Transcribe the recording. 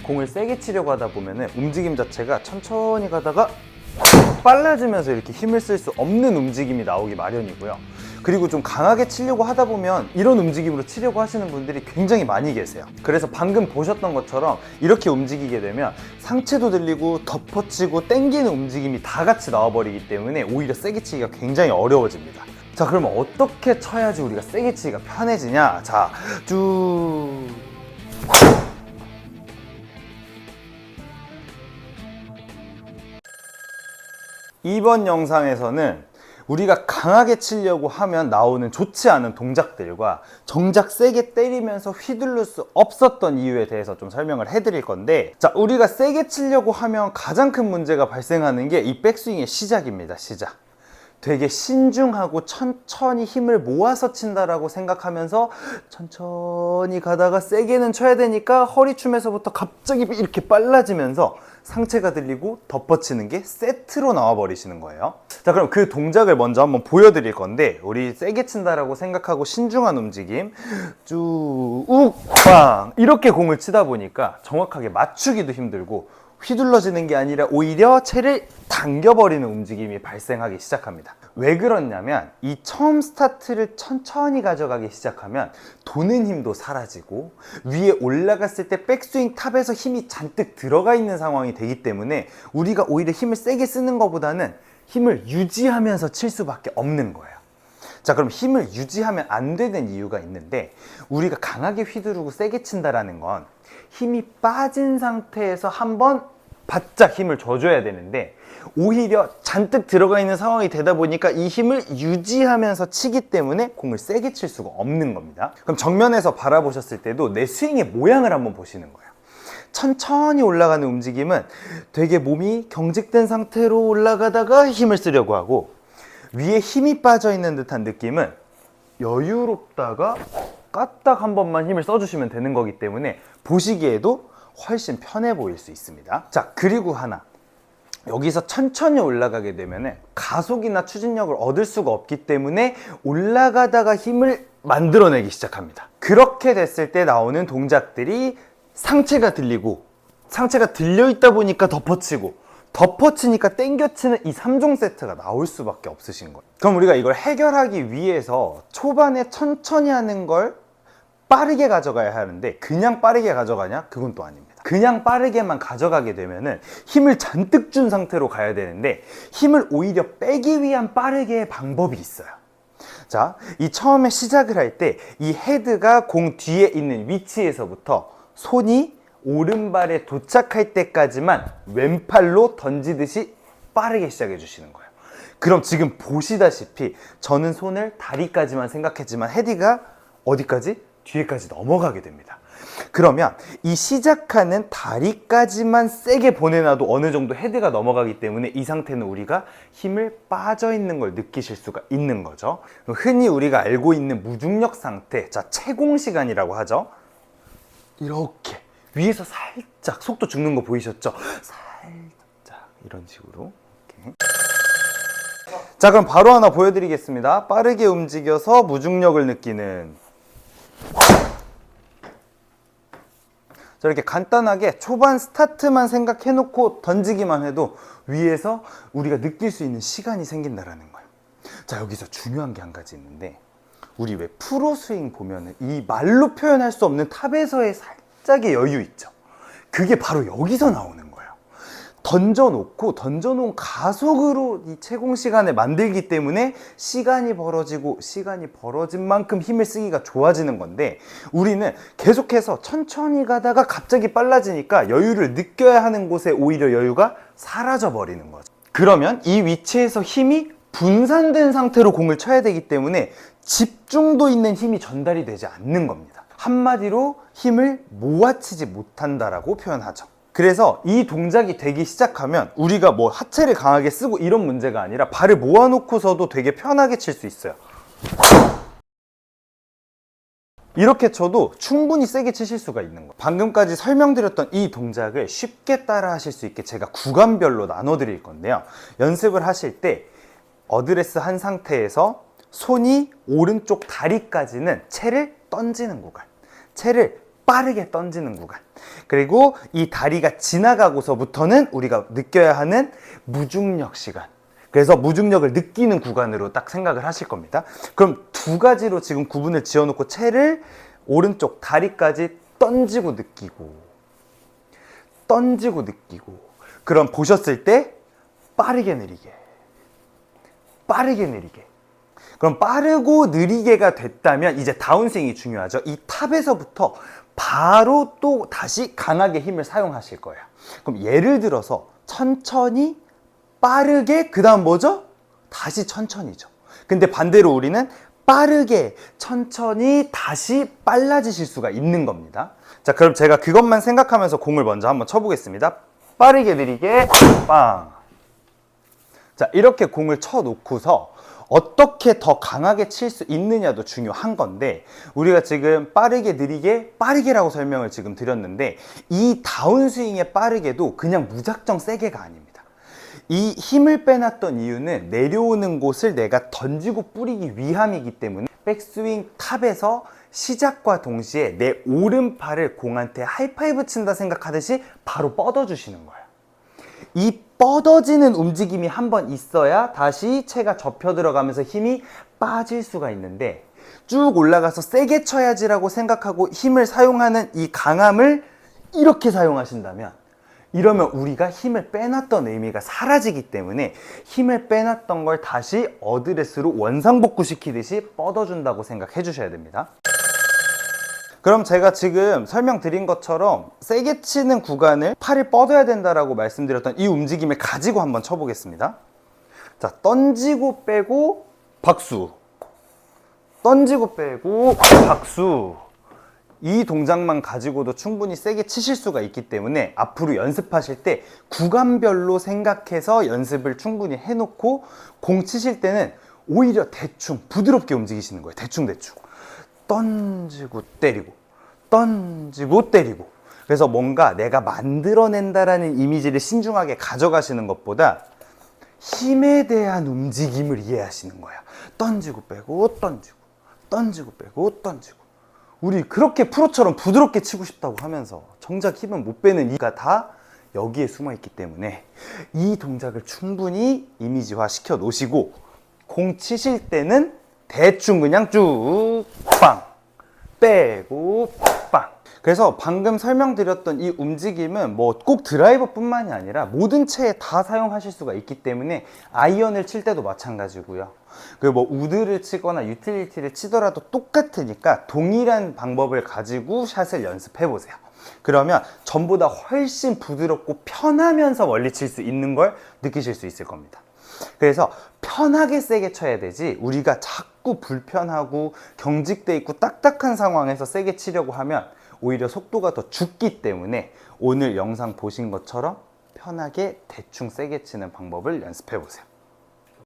공을 세게 치려고 하다 보면은 움직임 자체가 천천히 가다가 빨라지면서 이렇게 힘을 쓸 수 없는 움직임이 나오기 마련이고요. 그리고 좀 강하게 치려고 하다 보면 이런 움직임으로 치려고 하시는 분들이 굉장히 많이 계세요. 그래서 방금 보셨던 것처럼 이렇게 움직이게 되면 상체도 들리고 덮어치고 당기는 움직임이 다 같이 나와버리기 때문에 오히려 세게 치기가 굉장히 어려워집니다. 자, 그러면 어떻게 쳐야지 우리가 세게 치기가 편해지냐? 자, 쭉 이번 영상에서는 우리가 강하게 치려고 하면 나오는 좋지 않은 동작들과 정작 세게 때리면서 휘둘릴 수 없었던 이유에 대해서 좀 설명을 해드릴 건데, 자, 우리가 세게 치려고 하면 가장 큰 문제가 발생하는 게 이 백스윙의 시작입니다. 시작. 되게 신중하고 천천히 힘을 모아서 친다라고 생각하면서 천천히 가다가 세게는 쳐야 되니까 허리춤에서부터 갑자기 이렇게 빨라지면서 상체가 들리고 덮어치는 게 세트로 나와 버리시는 거예요. 자, 그럼 그 동작을 먼저 한번 보여드릴 건데, 우리 세게 친다라고 생각하고 신중한 움직임 쭉 빵 이렇게 공을 치다 보니까 정확하게 맞추기도 힘들고 휘둘러지는 게 아니라 오히려 채를 당겨버리는 움직임이 발생하기 시작합니다. 왜 그렇냐면 이 처음 스타트를 천천히 가져가기 시작하면 도는 힘도 사라지고 위에 올라갔을 때 백스윙 탑에서 힘이 잔뜩 들어가 있는 상황이 되기 때문에 우리가 오히려 힘을 세게 쓰는 것보다는 힘을 유지하면서 칠 수밖에 없는 거예요. 자, 그럼 힘을 유지하면 안 되는 이유가 있는데, 우리가 강하게 휘두르고 세게 친다라는 건 힘이 빠진 상태에서 한번 바짝 힘을 줘줘야 되는데, 오히려 잔뜩 들어가 있는 상황이 되다 보니까 이 힘을 유지하면서 치기 때문에 공을 세게 칠 수가 없는 겁니다. 그럼 정면에서 바라보셨을 때도 내 스윙의 모양을 한번 보시는 거예요. 천천히 올라가는 움직임은 되게 몸이 경직된 상태로 올라가다가 힘을 쓰려고 하고, 위에 힘이 빠져 있는 듯한 느낌은 여유롭다가 까딱 한 번만 힘을 써주시면 되는 거기 때문에 보시기에도 훨씬 편해 보일 수 있습니다. 자, 그리고 하나, 여기서 천천히 올라가게 되면 가속이나 추진력을 얻을 수가 없기 때문에 올라가다가 힘을 만들어내기 시작합니다. 그렇게 됐을 때 나오는 동작들이 상체가 들리고, 상체가 들려있다 보니까 덮어치고, 덮어치니까 땡겨치는 이 3종 세트가 나올 수밖에 없으신 거예요. 그럼 우리가 이걸 해결하기 위해서 초반에 천천히 하는 걸 빠르게 가져가야 하는데, 그냥 빠르게 가져가냐? 그건 또 아닙니다. 그냥 빠르게만 가져가게 되면은 힘을 잔뜩 준 상태로 가야 되는데, 힘을 오히려 빼기 위한 빠르게의 방법이 있어요. 자, 이 처음에 시작을 할 때 이 헤드가 공 뒤에 있는 위치에서부터 손이 오른발에 도착할 때까지만 왼팔로 던지듯이 빠르게 시작해 주시는 거예요. 그럼 지금 보시다시피 저는 손을 다리까지만 생각했지만 헤드가 어디까지? 뒤에까지 넘어가게 됩니다. 그러면 이 시작하는 다리까지만 세게 보내놔도 어느 정도 헤드가 넘어가기 때문에 이 상태는 우리가 힘을 빠져 있는 걸 느끼실 수가 있는 거죠. 흔히 우리가 알고 있는 무중력 상태, 자, 채공 시간이라고 하죠. 이렇게 위에서 살짝 속도 죽는 거 보이셨죠? 살짝 이런 식으로. 이렇게. 자, 그럼 바로 하나 보여드리겠습니다. 빠르게 움직여서 무중력을 느끼는. 자, 이렇게 간단하게 초반 스타트만 생각해놓고 던지기만 해도 위에서 우리가 느낄 수 있는 시간이 생긴다라는 거예요. 자, 여기서 중요한 게 한 가지 있는데, 우리 왜 프로 스윙 보면은 이 말로 표현할 수 없는 탑에서의 살짝의 여유 있죠? 그게 바로 여기서 나오는 거예요. 던져놓은 가속으로 이 채공 시간을 만들기 때문에 시간이 벌어진 만큼 힘을 쓰기가 좋아지는 건데, 우리는 계속해서 천천히 가다가 갑자기 빨라지니까 여유를 느껴야 하는 곳에 오히려 여유가 사라져 버리는 거죠. 그러면 이 위치에서 힘이 분산된 상태로 공을 쳐야 되기 때문에 집중도 있는 힘이 전달이 되지 않는 겁니다. 한마디로 힘을 모아치지 못한다라고 표현하죠. 그래서 이 동작이 되기 시작하면 우리가 뭐 하체를 강하게 쓰고 이런 문제가 아니라 발을 모아놓고서도 되게 편하게 칠 수 있어요. 이렇게 쳐도 충분히 세게 치실 수가 있는 거예요. 방금까지 설명드렸던 이 동작을 쉽게 따라 하실 수 있게 제가 구간별로 나눠 드릴 건데요. 연습을 하실 때 어드레스 한 상태에서 손이 오른쪽 다리까지는 채를 던지는 구간, 채를 빠르게 던지는 구간, 그리고 이 다리가 지나가고서부터는 우리가 느껴야 하는 무중력 시간. 그래서 무중력을 느끼는 구간으로 딱 생각을 하실 겁니다. 그럼 두 가지로 지금 구분을 지어놓고 채를 오른쪽 다리까지 던지고 느끼고, 던지고 느끼고, 그럼 보셨을 때 빠르게 느리게, 빠르게 느리게. 그럼 빠르고 느리게가 됐다면 이제 다운스윙이 중요하죠. 이 탑에서부터 바로 또 다시 강하게 힘을 사용하실 거예요. 그럼 예를 들어서 천천히, 빠르게, 그 다음 뭐죠? 다시 천천히죠. 근데 반대로 우리는 빠르게, 천천히, 다시 빨라지실 수가 있는 겁니다. 자, 그럼 제가 그것만 생각하면서 공을 먼저 한번 쳐보겠습니다. 빠르게, 느리게, 빵. 자, 이렇게 공을 쳐놓고서 어떻게 더 강하게 칠 수 있느냐도 중요한 건데, 우리가 지금 빠르게, 느리게, 빠르게라고 설명을 지금 드렸는데, 이 다운스윙의 빠르게도 그냥 무작정 세게가 아닙니다. 이 힘을 빼놨던 이유는 내려오는 곳을 내가 던지고 뿌리기 위함이기 때문에 백스윙 탑에서 시작과 동시에 내 오른팔을 공한테 하이파이브 친다 생각하듯이 바로 뻗어주시는 거예요. 이 뻗어지는 움직임이 한번 있어야 다시 채가 접혀 들어가면서 힘이 빠질 수가 있는데, 쭉 올라가서 세게 쳐야지라고 생각하고 힘을 사용하는 이 강함을 이렇게 사용하신다면, 이러면 우리가 힘을 빼놨던 의미가 사라지기 때문에 힘을 빼놨던 걸 다시 어드레스로 원상복구 시키듯이 뻗어준다고 생각해 주셔야 됩니다. 그럼 제가 지금 설명드린 것처럼 세게 치는 구간을 팔이 뻗어야 된다라고 말씀드렸던 이 움직임을 가지고 한번 쳐보겠습니다. 자, 던지고 빼고 박수, 던지고 빼고 박수. 이 동작만 가지고도 충분히 세게 치실 수가 있기 때문에 앞으로 연습하실 때 구간별로 생각해서 연습을 충분히 해놓고 공 치실 때는 오히려 대충 부드럽게 움직이시는 거예요. 대충대충 던지고 때리고, 던지고 때리고. 그래서 뭔가 내가 만들어낸다라는 이미지를 신중하게 가져가시는 것보다 힘에 대한 움직임을 이해하시는 거야. 던지고 빼고 던지고, 던지고 빼고 던지고. 우리 그렇게 프로처럼 부드럽게 치고 싶다고 하면서 정작 힘은 못 빼는 이유가 다 여기에 숨어 있기 때문에 이 동작을 충분히 이미지화 시켜 놓으시고 공 치실 때는 대충 그냥 쭉 빵 빼고 빵. 그래서 방금 설명드렸던 이 움직임은 뭐 꼭 드라이버뿐만이 아니라 모든 채에 다 사용하실 수가 있기 때문에 아이언을 칠 때도 마찬가지고요. 그 뭐 우드를 치거나 유틸리티를 치더라도 똑같으니까 동일한 방법을 가지고 샷을 연습해 보세요. 그러면 전보다 훨씬 부드럽고 편하면서 멀리 칠 수 있는 걸 느끼실 수 있을 겁니다. 그래서 편하게 세게 쳐야 되지, 우리가 자꾸 불편하고 경직돼 있고 딱딱한 상황에서 세게 치려고 하면 오히려 속도가 더 죽기 때문에 오늘 영상 보신 것처럼 편하게 대충 세게 치는 방법을 연습해 보세요.